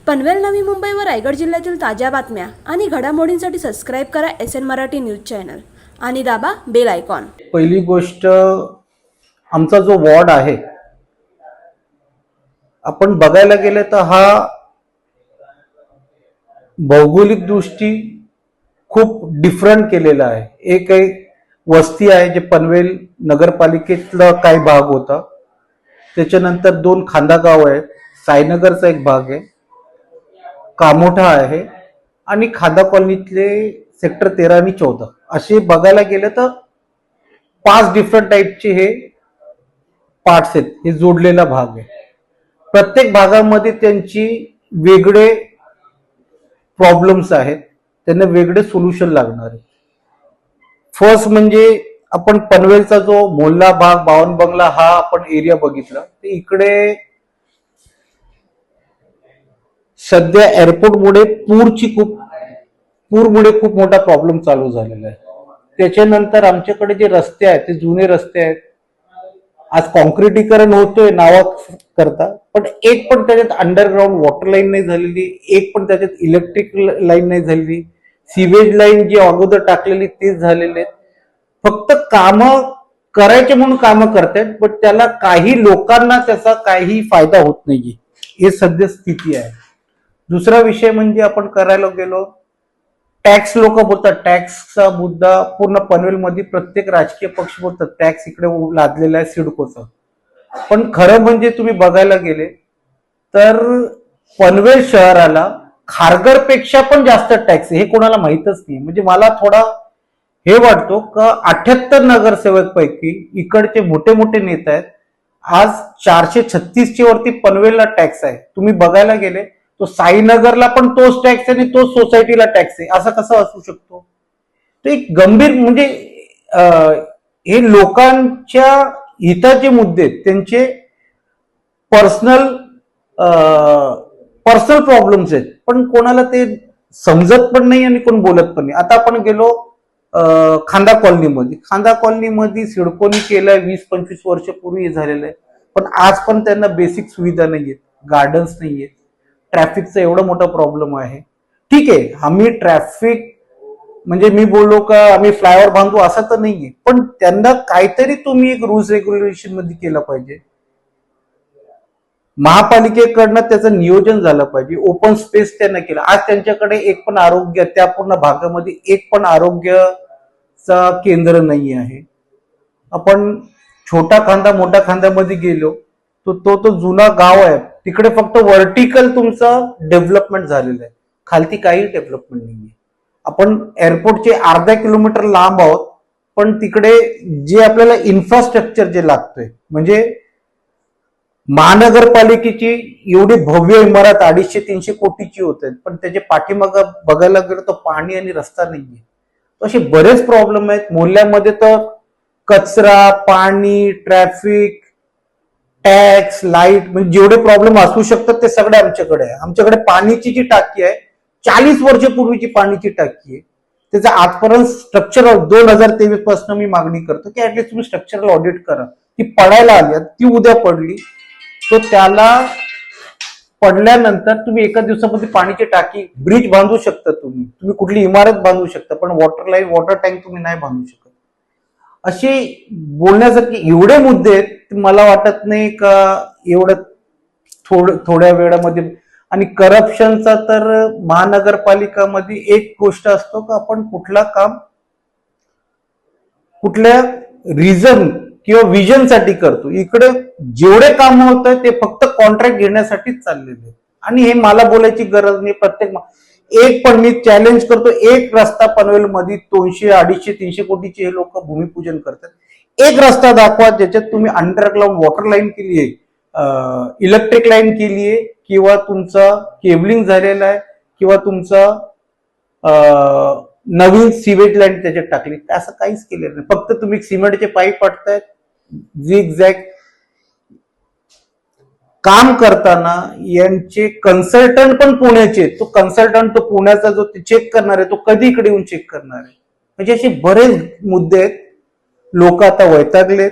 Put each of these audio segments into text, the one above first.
पनवेल नवी मुंबई व रायगड जिल्ह्यातील ताज्या बातम्या आणि घडामोडींसाठी सबस्क्राईब करा SN मराठी न्यूज चॅनल आणि दाबा बेल आयकॉन। पहिली गोष्ट, आमचा जो वॉर्ड आहे, आपण बघायला गेले तर हा भौगोलिक दृष्टी खूप डिफरंट केलेला आहे। एक वस्ती आहे जे पनवेल नगरपालिकेतला काही भाग होता, त्याच्यानंतर 2 खांदा गाव आहेत, साईनगरचा एक भाग आहे, कामोठा आहे आणि खांदा कॉलनीतले सेक्टर 13 आणि 14 असे बघायला गेलं तर 5 डिफरंट टाईपचे हे पार्ट्स आहेत, हे जोडलेला भाग आहे। प्रत्येक भागामध्ये त्यांची वेगळे प्रॉब्लेम्स आहेत, त्यांना वेगळे सोल्युशन लागणार आहे। फर्स्ट म्हणजे आपण पनवेलचा जो मोहल्ला भाग, बावन बंगला हा आपण एरिया बघितला, तर इकडे सध्या एअरपोर्टमुळे पूरमुळे खूप मोठा प्रॉब्लेम चालू झालेला आहे। त्याच्यानंतर आमच्याकडे जे रस्ते आहेत ते जुने रस्ते आहेत, आज कॉन्क्रिटीकरण होतोय नावाकरता, पण एक पण त्याच्यात अंडरग्राउंड वॉटर लाईन नाही झालेली, एक पण त्याच्यात इलेक्ट्रिक लाईन नाही झालेली, सिवेज लाईन जी अगोदर टाकलेली तीच झालेली आहेत। फक्त कामं करायचे म्हणून कामं करतायत, पण त्याला काही लोकांना त्याचा काही फायदा होत नाहीये, हे सध्या स्थिती आहे। दुसरा विषय म्हणजे आपण करायला गेलो, टॅक्स लोक बोलतात, टॅक्सचा मुद्दा पूर्ण पनवेलमध्ये प्रत्येक राजकीय पक्ष बोलतात टॅक्स इकडे लादलेला आहे सिडकोचा, पण खरं म्हणजे तुम्ही बघायला गेले तर पनवेल शहराला खारघरपेक्षा पण जास्त टॅक्स आहे, हे कोणाला माहितच नाही। म्हणजे मला थोडा हे वाटतो का 78 नगरसेवक पैकी इकडचे मोठे मोठे नेते आहेत, आज 436 च्या वरती पनवेलला टॅक्स आहे। तुम्ही बघायला गेले तो साईनगरला पण तोच टॅक्स आहे आणि तोच सोसायटीला टॅक्स आहे, असं कसं असू शकतो? तो एक गंभीर म्हणजे हे लोकांच्या हिताचे मुद्दे, त्यांचे पर्सनल प्रॉब्लेम्स आहेत, पण कोणाला ते समजत पण नाही आणि कोण बोलत पण नाही। आता आपण गेलो खांदा कॉलनीमध्ये सिडकोनी केलंय 20-25 वर्षापूर्वी झालेलं आहे, पण आज पण त्यांना बेसिक सुविधा नाहीयेत, गार्डन्स नाहीयेत, ट्रॅफिकचा एवढा मोठा प्रॉब्लेम आहे। ठीक आहे, आम्ही ट्रॅफिक म्हणजे मी बोललो का आम्ही फ्लायओव्हर बांधू असं तर नाहीये, पण त्यांना काहीतरी तुम्ही एक रूल्स रेग्युलेशन मध्ये केलं पाहिजे, महापालिकेकडनं त्याचं नियोजन झालं पाहिजे, ओपन स्पेस त्यांना केलं। आज त्यांच्याकडे एक पण आरोग्य, त्या पूर्ण भागामध्ये एक पण आरोग्याचा केंद्र नाही आहे। आपण छोटा खांदा मोठा खांद्यामध्ये गेलो तो जुना गाव आहे, तिकडे फक्त व्हर्टिकल तुमचं डेव्हलपमेंट झालेलं आहे, खालती काही डेव्हलपमेंट नाहीये। आपण एअरपोर्टचे अर्धा किलोमीटर लांब आहोत, पण तिकडे जे आपल्याला इन्फ्रास्ट्रक्चर जे लागतंय, म्हणजे महानगरपालिकेची एवढी भव्य इमारत 250-300 कोटीची होत आहेत, पण त्याच्या पाठीमाग बघायला गेलं तर पाणी आणि रस्ता नाहीये। असे बरेच प्रॉब्लेम आहेत मोहल्ल्यामध्ये, तर कचरा, पाणी, ट्रॅफिक, टॅक्स, लाईट, म्हणजे जेवढे प्रॉब्लेम असू शकतात ते सगळे आमच्याकडे आहे। आमच्याकडे पाणीची जी टाकी आहे 40 वर्षापूर्वीची पाणीची टाकी आहे, त्याचा आजपर्यंत स्ट्रक्चरल 2023 पासून मी मागणी करतो की ऍटलीस्ट तुम्ही स्ट्रक्चरल ऑडिट करा। ती पडायला आली, ती उद्या पडली तो त्याला पडल्यानंतर तुम्ही एका दिवसामध्ये पाणीची टाकी, ब्रिज बांधू शकता, तुम्ही कुठली इमारत बांधू शकता, पण वॉटर लाईन, वॉटर टँक तुम्ही नाही बांधू शकत। असे बोलण्यासारखे एवढे मुद्दे आहेत, मला वाटत नाही का एवढं थोड्या वेळामध्ये। आणि करप्शनचा तर महानगरपालिकामध्ये एक गोष्ट असतो का आपण कुठला काम कुठल्या रिझन किंवा विजन साठी करतो, इकडे जेवढे काम होत आहे ते फक्त कॉन्ट्रॅक्ट घेण्यासाठीच चाललेले आहे। आणि हे मला बोलायची गरज नाही, प्रत्येक एक पण मी चॅलेंज करतो, एक रस्ता पनवेल मध्ये 200, 250, 300 कोटीचे हे लोक भूमिपूजन करतात, एक रस्ता दाखवा ज्याच्यात तुम्ही अंडरग्राउंड वॉटर लाईन केली आहे, इलेक्ट्रिक लाईन केली आहे, किंवा तुमचा केबलिंग झालेला आहे, किंवा तुमचा नवीन सिवेज लाईन त्याच्यात टाकली, असं काहीच केलेलं नाही। फक्त तुम्ही सिमेंटचे पाईप पडतायत, झिगझॅग काम करताना यांचे कन्सल्टंट पण पुण्याचे, तो कन्सल्टंट तो पुण्याचा जो चेक करणार आहे तो कधी इकडे येऊन चेक करणार आहे? म्हणजे असे बरेच मुद्दे आहेत। लोक आता वैतागलेत,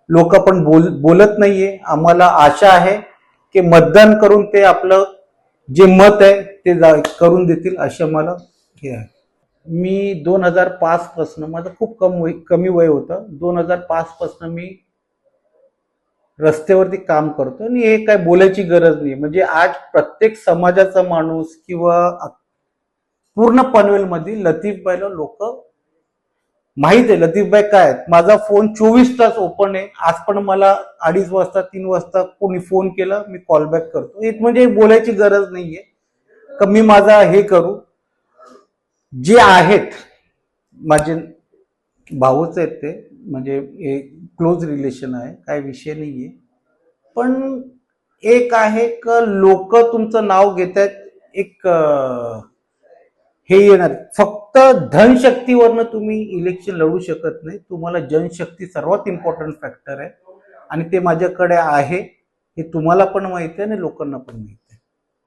लोक पण बोलत नाहीये। आम्हाला आशा आहे की मतदान करून ते आपलं जे मत आहे ते करून देतील असं मला हे आहे. मी 2005 पासून, माझं खूप कमी वय होतं, 2005 पासून मी रस्त्यावरती काम करतो आणि हे काय बोलायची गरज नाही. म्हणजे आज प्रत्येक समाजाचा माणूस किंवा पूर्ण पनवेलमध्ये लतीफबाईला लोक माहित आहे. लतीफबाई काय आहेत. माझा फोन 24 तास ओपन आहे. आज पण मला 2:30 वाजता 3 वाजता कोणी फोन केला मी कॉल बॅक करतो. एक म्हणजे बोलायची गरज नाहीये का मी माझा हे करू. जे आहेत माझे भाऊच आहेत ते, म्हणजे एक क्लोज रिलेशन आहे, काय विषय नाहीये. पण एक आहे का लोक तुमचं नाव घेत आहेत, एक हे येणार. फक्त धनशक्तीवरनं तुम्ही इलेक्शन लढू शकत नाही. तुम्हाला जनशक्ती सर्वात इम्पॉर्टंट फॅक्टर आहे आणि ते माझ्याकडे आहे. हे तुम्हाला पण माहिती आहे आणि लोकांना पण माहिती आहे.